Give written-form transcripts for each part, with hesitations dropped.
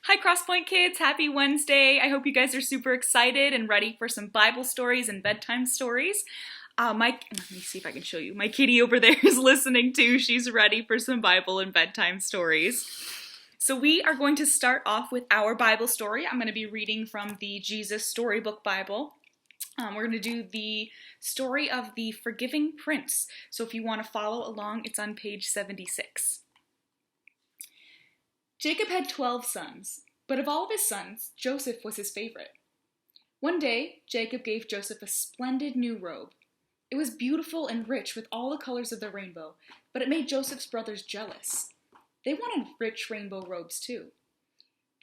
Hi Crosspoint kids, happy Wednesday. I hope you guys are super excited and ready for some Bible stories and bedtime stories. Let me see if I can show you. My kitty over there is listening too. She's ready for some Bible and bedtime stories. So we are going to start off with our Bible story. I'm going to be reading from the Jesus Storybook Bible. We're going to do the story of the forgiving prince. So if you want to follow along, it's on page 76. Jacob had 12 sons, but of all of his sons, Joseph was his favorite. One day, Jacob gave Joseph a splendid new robe. It was beautiful and rich with all the colors of the rainbow, but it made Joseph's brothers jealous. They wanted rich rainbow robes too.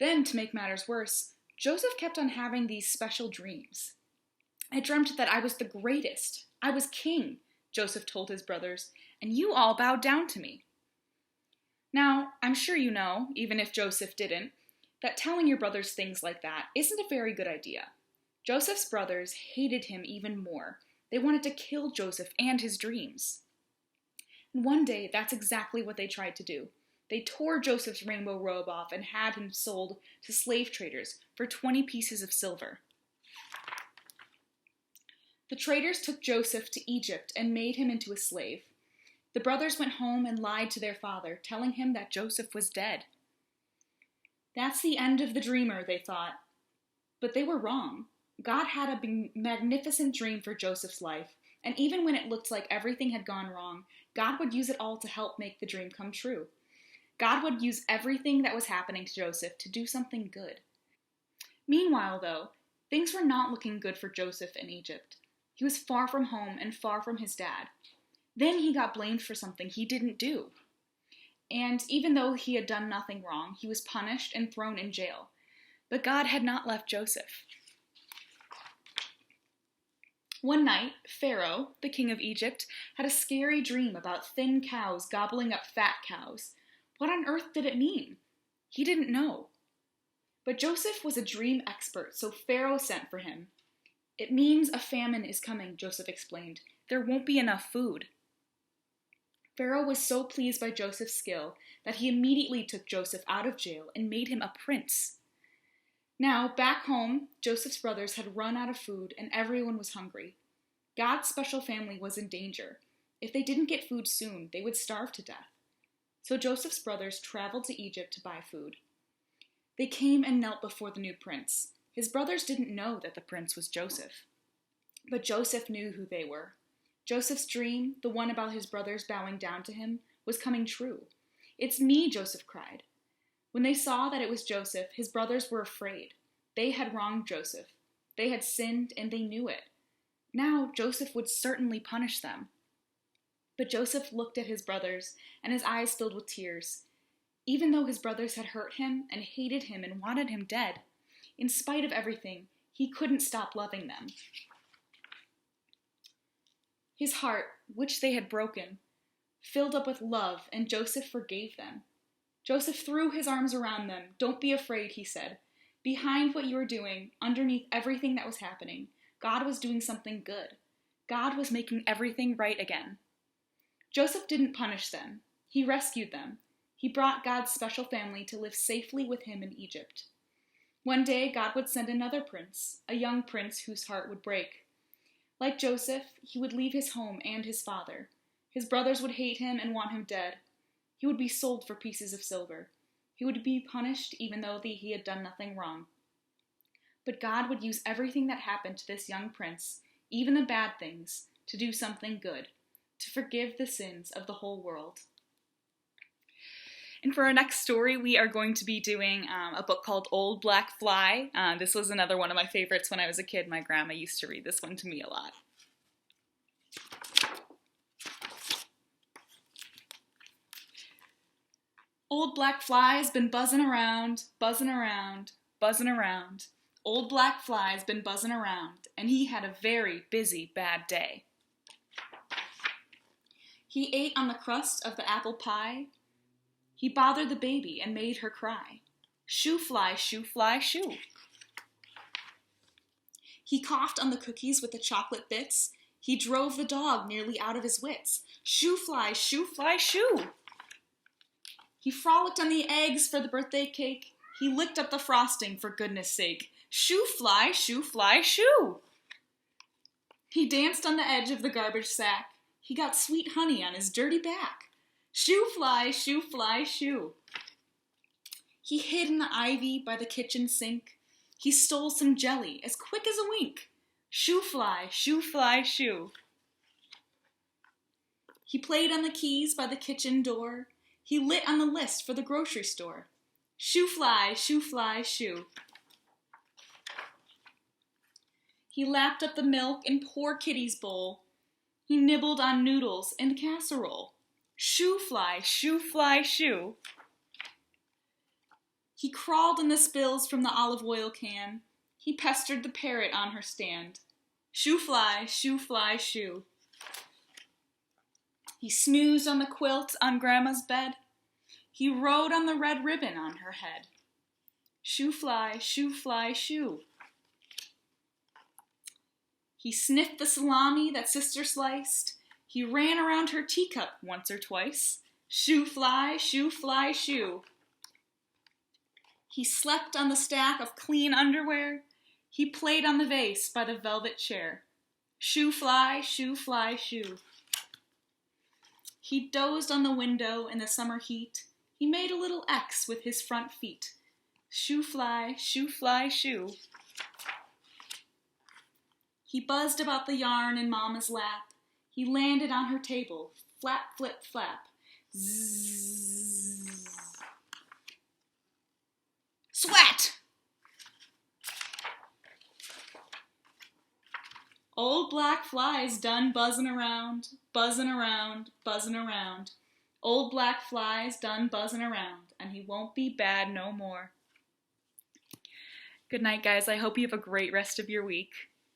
Then, to make matters worse, Joseph kept on having these special dreams. I dreamt that I was the greatest. I was king, Joseph told his brothers, and you all bowed down to me. Now, I'm sure you know, even if Joseph didn't, that telling your brothers things like that isn't a very good idea. Joseph's brothers hated him even more. They wanted to kill Joseph and his dreams. And one day, that's exactly what they tried to do. They tore Joseph's rainbow robe off and had him sold to slave traders for 20 pieces of silver. The traders took Joseph to Egypt and made him into a slave. The brothers went home and lied to their father, telling him that Joseph was dead. That's the end of the dreamer, they thought. But they were wrong. God had a magnificent dream for Joseph's life, and even when it looked like everything had gone wrong, God would use it all to help make the dream come true. God would use everything that was happening to Joseph to do something good. Meanwhile, though, things were not looking good for Joseph in Egypt. He was far from home and far from his dad. Then he got blamed for something he didn't do. And even though he had done nothing wrong, he was punished and thrown in jail. But God had not left Joseph. One night, Pharaoh, the king of Egypt, had a scary dream about thin cows gobbling up fat cows. What on earth did it mean? He didn't know. But Joseph was a dream expert, so Pharaoh sent for him. It means a famine is coming, Joseph explained. There won't be enough food. Pharaoh was so pleased by Joseph's skill that he immediately took Joseph out of jail and made him a prince. Now, back home, Joseph's brothers had run out of food and everyone was hungry. God's special family was in danger. If they didn't get food soon, they would starve to death. So Joseph's brothers traveled to Egypt to buy food. They came and knelt before the new prince. His brothers didn't know that the prince was Joseph. But Joseph knew who they were. Joseph's dream, the one about his brothers bowing down to him, was coming true. "It's me," Joseph cried. When they saw that it was Joseph, his brothers were afraid. They had wronged Joseph. They had sinned, and they knew it. Now Joseph would certainly punish them. But Joseph looked at his brothers, and his eyes filled with tears. Even though his brothers had hurt him and hated him and wanted him dead, in spite of everything, he couldn't stop loving them. His heart, which they had broken, filled up with love, and Joseph forgave them. Joseph threw his arms around them. "Don't be afraid," he said. "Behind what you were doing, underneath everything that was happening, God was doing something good. God was making everything right again." Joseph didn't punish them. He rescued them. He brought God's special family to live safely with him in Egypt. One day, God would send another prince, a young prince whose heart would break. Like Joseph, he would leave his home and his father. His brothers would hate him and want him dead. He would be sold for pieces of silver. He would be punished even though he had done nothing wrong. But God would use everything that happened to this young prince, even the bad things, to do something good, to forgive the sins of the whole world. And for our next story, we are going to be doing a book called Old Black Fly. This was another one of my favorites when I was a kid. My grandma used to read this one to me a lot. Old black fly's been buzzing around, buzzing around, buzzing around. Old black fly's been buzzing around, and he had a very busy, bad day. He ate on the crust of the apple pie. He bothered the baby and made her cry. Shoo fly, shoo fly, shoo. He coughed on the cookies with the chocolate bits. He drove the dog nearly out of his wits. Shoo fly, shoo fly, shoo. He frolicked on the eggs for the birthday cake. He licked up the frosting for goodness sake. Shoo fly, shoo. He danced on the edge of the garbage sack. He got sweet honey on his dirty back. Shoo fly, shoo. He hid in the ivy by the kitchen sink. He stole some jelly as quick as a wink. Shoo fly, shoo. He played on the keys by the kitchen door. He lit on the list for the grocery store. Shoo fly, shoo. He lapped up the milk in poor Kitty's bowl. He nibbled on noodles and casserole. Shoo fly, shoo. He crawled in the spills from the olive oil can. He pestered the parrot on her stand. Shoo fly, shoo. He snoozed on the quilt on Grandma's bed. He rode on the red ribbon on her head. Shoo fly, shoo. He sniffed the salami that Sister sliced. He ran around her teacup once or twice. Shoo fly, shoo. He slept on the stack of clean underwear. He played on the vase by the velvet chair. Shoo fly, shoo. He dozed on the window in the summer heat. He made a little X with his front feet. Shoo fly, shoo. He buzzed about the yarn in Mama's lap. He landed on her table. Flap, flip, flap. Zzz. Swat! Old black fly's done buzzing around. Old black fly's done buzzing around, and he won't be bad no more. Good night, guys. I hope you have a great rest of your week.